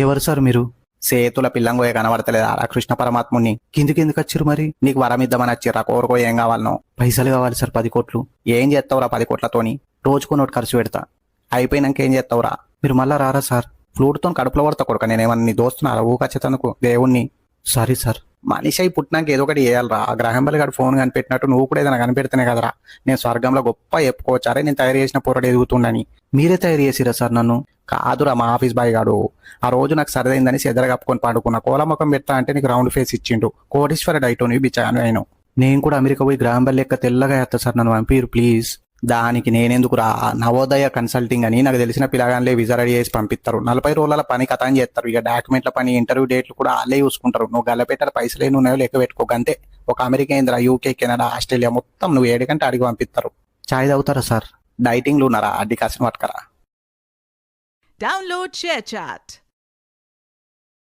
ఎవరు సార్ మీరు? సేతుల పిల్లంగోయ కనబడతలేదా రా కృష్ణ పరమాత్ముని? కిందికి వచ్చిర్రు మరి? నీకు వరం ఇద్దామని వచ్చిర్రా? కోరుకో ఏం కావాలనో? పైసలు కావాలి సార్ 10 కోట్లు. ఏం చేస్తావురా 10 కోట్లతోని? రోజుకో నోటి ఖర్చు పెడతా. అయిపోయినాక ఏం చేస్తావురా? మీరు మళ్ళా రారా సార్? ఫ్లూట్తో కడుపులో పడతా కొడుక. నేనేమన్నా నీ దోస్తున్నారా ఊకచ్చేతనుకు దేవుణ్ణి? Sorry sir. మనిషి అయి పుట్టినాక ఏదో ఒకటి చేయాలరా. గ్రహం బలి గారు ఫోన్ కనిపెట్టినట్టు నువ్వు కూడా ఏదైనా కనిపెడితేనే కదరా నేను స్వర్గంలో గొప్ప చెప్పుకోవచ్చారే నేను తయారు చేసిన పొరడు ఎదుగుతుండని. మీరే తయారు చేసిరా సార్ నన్ను? కాదురా మా ఆఫీస్ బాయ్ గాడు. ఆ రోజు నాకు సరిదైందని సెదర కప్పుకొని పండుకున్నా. కోలముఖం పెడతా అంటే నీకు రౌండ్ ఫేస్ ఇచ్చిండు. కోటేశ్వర డైటోని బిచ్చాను ఆయన. నేను కూడా అమెరికా పోయి గ్రహం బలి లెక్క తెల్లగా వేస్తా సార్. నన్ను పంపిరు ప్లీజ్. దానికి నేనెందుకు రా? నవోదయ కన్సల్టింగ్ అని నాకు తెలిసిన పిల్లగాన్లే విజా రెడీ చేసి పంపిస్తారు. 40 రోజుల పని కథం చేస్తారు. ఇక డాక్యుమెంట్ల పని ఇంటర్వ్యూ డేట్లు కూడా వాళ్ళే చూసుకుంటారు. నువ్వు గల్లపెట్టాల పైసలే నువ్వు లెక్క పెట్టుకోక అంతే. ఒక America Indra, UK, Canada, Australia మొత్తం నువ్వు ఏడికంటే అడిగి పంపిస్తారు. చాయ్ తాగుతారా సార్? డైటింగ్లు ఉన్నారా? అడ్డి కాసిన పట్టుకరా. Download ShareChat.